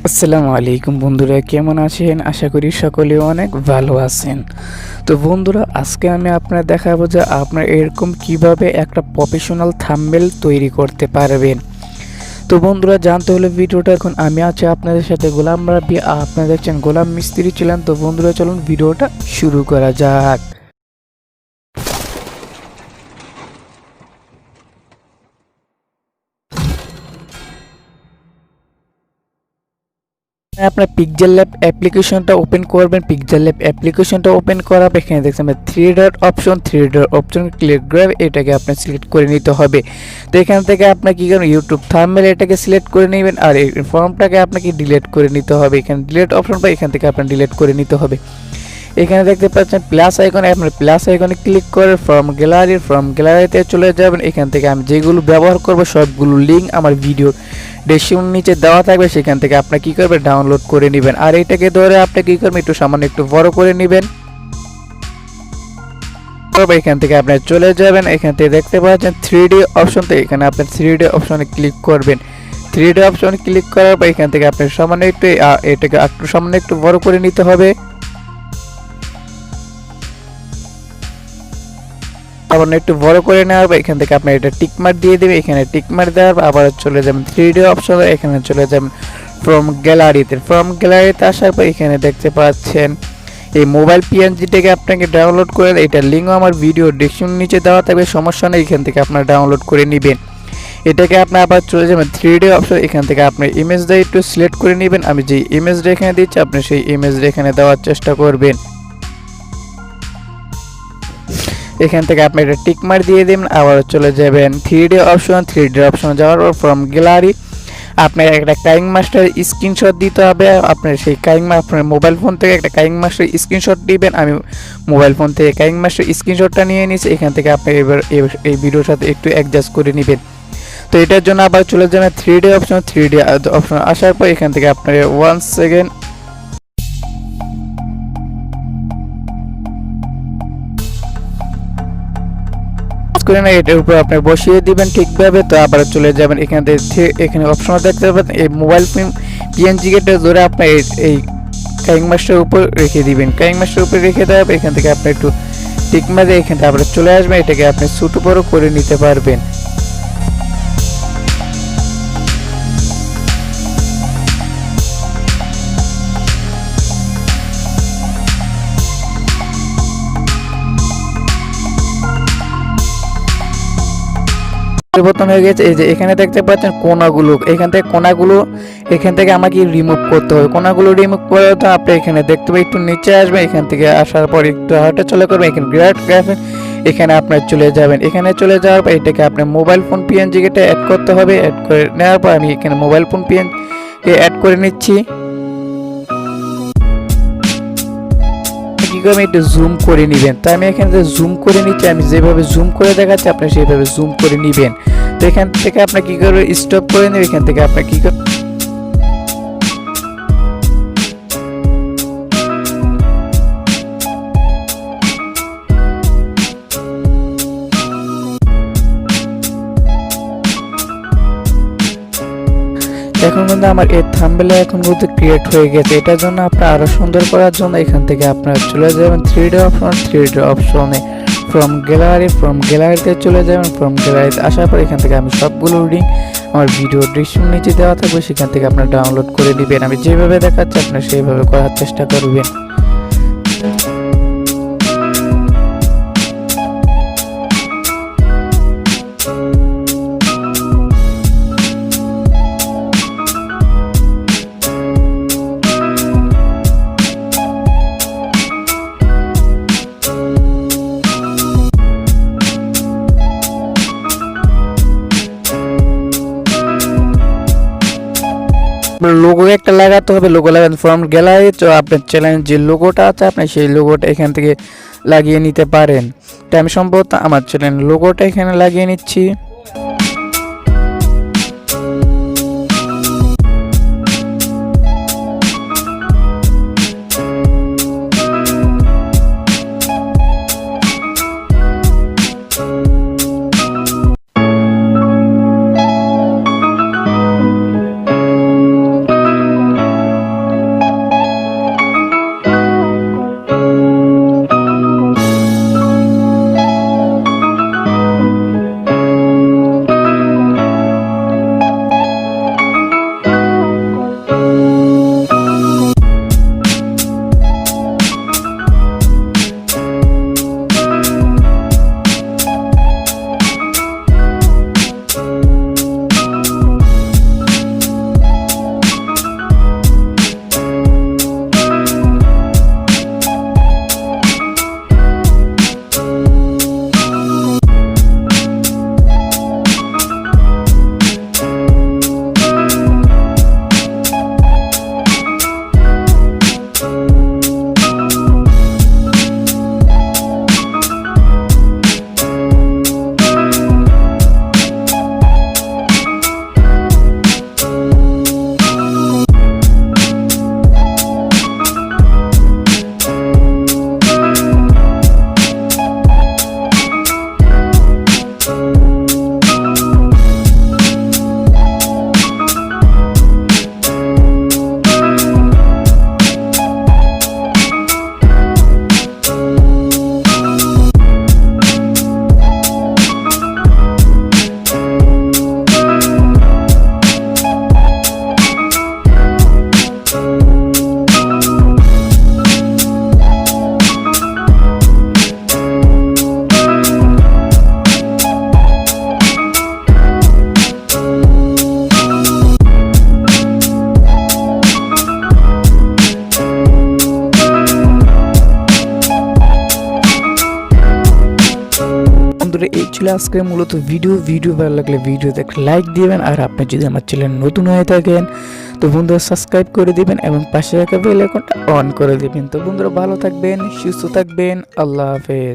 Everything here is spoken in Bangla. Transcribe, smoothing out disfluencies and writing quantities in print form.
আসসালামু আলাইকুম বন্ধুরা, কেমন আছেন? আশা করি সকলে অনেক ভালো আছেন। তো বন্ধুরা, আজকে আমি আপনাদের দেখাবো যে আপনারা এরকম কিভাবে একটা প্রফেশনাল থাম্বনেল তৈরি করতে পারবেন। তো বন্ধুরা, জানতে হলে ভিডিওটা এখন আমি আছি আপনাদের সাথে গোলাম রাব্বি, আপনারা দেখছেন গোলাম মিস্ত্রি ছিলেন। তো বন্ধুরা, চলুন ভিডিওটা শুরু করা যাক। আপনার পিক্সেল ল্যাব অ্যাপ্লিকেশনটা ওপেন করবেন। পিক্সেল ল্যাব অ্যাপ্লিকেশনটা ওপেন করার পর এখানে দেখছেন থ্রি ডট অপশন ক্লিক করে এটাকে আপনার সিলেক্ট করে নিতে হবে। তো এখান থেকে আপনার কী করবেন, ইউটিউব থাম্বনেল এটাকে সিলেক্ট করে নেবেন, আর এই ফর্মটাকে আপনাকে ডিলিট করে নিতে হবে। এখানে ডিলিট অপশন পাই, এখান থেকে আপনার ডিলিট করে নিতে হবে। এখানে দেখতে পাচ্ছেন প্লাস আইকনে, আপনার প্লাস আইকনে ক্লিক করে ফ্রম গ্যালারিতে চলে যাবেন। এখান থেকে আমি যেগুলো ব্যবহার করব সবগুলো লিঙ্ক আমার ভিডিও ডেসক্রিপশন নিচে দেওয়া থাকবে, সেখান থেকে আপনি কি করবেন, ডাউনলোড করে নেবেন। আর এটাকে ধরে আপনি কি করবেন, একটু সামান্য একটু বড় করে নেবেন। এখান থেকে আপনি চলে যাবেন, এখান থেকে দেখতে পাচ্ছেন 3D অপশন, তো এখানে আপনি 3D অপশনে ক্লিক করবেন। 3D অপশনে ক্লিক করার পর এখান থেকে আপনি সামান্য একটু এটাকে একটু সামান্য একটু বড় করে নিতে হবে। আবার একটু বড় করে নেওয়ার পর এখান থেকে আপনি এটা টিকমার্ক দিয়ে দেবেন। এখানে টিকমার্ক দেওয়ার পর আবার চলে যাবেন 3D অপশনে, এখানে চলে যাবেন ফ্রম গ্যালারিতে আসার পর এখানে দেখতে পাচ্ছেন এই মোবাইল পিএনজিটাকে আপনাকে ডাউনলোড করে, এটার লিঙ্কও আমার ভিডিও ডেসক্রিপশন নিচে দেওয়া থাকবে, সমস্যা নেই, এখান থেকে আপনারা ডাউনলোড করে নেবেন। এটাকে আপনি আবার চলে যাবেন 3D অপশন, এখান থেকে আপনি ইমেজটা একটু সিলেক্ট করে নেবেন। আমি যে ইমেজটা এখানে দিচ্ছি আপনি সেই ইমেজটা এখানে দেওয়ার চেষ্টা করবেন। এখান থেকে আপনি এটা টিকমার্ক দিয়ে দেবেন, আবার চলে যাবেন 3D অপশন যাওয়ার পর ফ্রম গ্যালারি আপনার একটা কাইং মাস্টার স্ক্রিনশট দিতে হবে। আপনার সেই আপনার মোবাইল ফোন থেকে একটা কাইং মাস্টার স্ক্রিনশট দিবেন। আমি মোবাইল ফোন থেকে কাইং মাস্টার স্ক্রিনশটটা নিয়ে নিয়েছি। এখান থেকে আপনি এবার এই ভিডিওর সাথে একটু অ্যাডজাস্ট করে নেবেন। তো এটার জন্য আবার চলে যাবেন 3D অপশন আসার পর এখান থেকে আপনার 1 সেকেন্ড করে না, এটার উপর আপনি বসিয়ে দিবেন ঠিকভাবে। তো আবার চলে যাবেন এখান থেকে, এখানে অপশন দেখতে পাবেন এই মোবাইল পিএনজি কে ধরে আপনি এই কাইং মাস্টার উপর রেখে দিবেন। কাইং মাস্টার উপর রেখে দেওয়া এখান থেকে আপনি একটু টিক মারে এখানে আবার চলে আসবেন, এটাকে আপনি ছোট বড় করে নিতে পারবেন। পরিবর্তন হয়ে গেছে। এই যে এখানে দেখতে পাচ্ছেন কোনাগুলো, এখান থেকে আমাকে রিমুভ করতে হবে। কোনাগুলো রিমুভ করে তো আপনি এখানে দেখতে পাবেন একটু নিচে আসবেন, এখান থেকে আসার পর একটু হাঁটা চলে করবেন, এখানে গ্রাফিক এখানে আপনার চলে যাবেন। এখানে চলে যাওয়ার পর এটাকে আপনার মোবাইল ফোন পিএনজি কে অ্যাড করতে হবে। অ্যাড করে নেওয়ার পর আমি এখানে মোবাইল ফোন পিএনজি কে অ্যাড করে নিচ্ছি। আমি একটু জুম করে নেবেন, তো আমি এখানে জুম করে নিচ্ছি। আমি যেভাবে জুম করে দেখাচ্ছি আপনি সেইভাবে জুম করে নেবেন। তো এখান থেকে আপনি কি করবেন, স্টপ করে নেবেন। এখান থেকে আপনি কি করবেন, এখন কিন্তু আমার এই থাম্বনেল এখন কিন্তু ক্রিয়েট হয়ে গেছে। এটার জন্য আপনার আরো সুন্দর করার জন্য এখান থেকে আপনারা চলে যাবেন 3D অপশনে ফ্রম গ্যালারিতে চলে যাবেন। ফ্রম গ্যালারিতে আসার পর এখান থেকে আমি সবগুলো লিঙ্ক আমার ভিডিও ডেসক্রিপশন নিচে দেওয়া থাকবে, সেখান থেকে আপনারা ডাউনলোড করে নেবেন। আমি যেভাবে দেখাচ্ছি আপনারা সেইভাবে করার চেষ্টা করবেন। লোগো একটা লাগাতে হবে, লোগো লাগান ফ্রম গ্যালারি। তো আপনার চ্যানেলের যে লোগোটা আছে আপনি সেই লোগোটা এখান থেকে লাগিয়ে নিতে পারেন। তো আমি সম্ভবত আমার চ্যানেল লোগোটা এখানে লাগিয়ে নিচ্ছি। ছিল আজকের মূলত ভিডিও ভালো লাগলে ভিডিওতে একটা লাইক দিবেন, আর আপনি যদি আমার চ্যানেল নতুন হয়ে থাকেন তো বন্ধুরা সাবস্ক্রাইব করে দিবেন এবং পাশে রাখা বেল আইকনটা অন করে দিবেন। তো বন্ধুরা ভালো থাকবেন, সুস্থ থাকবেন, আল্লাহ হাফেজ।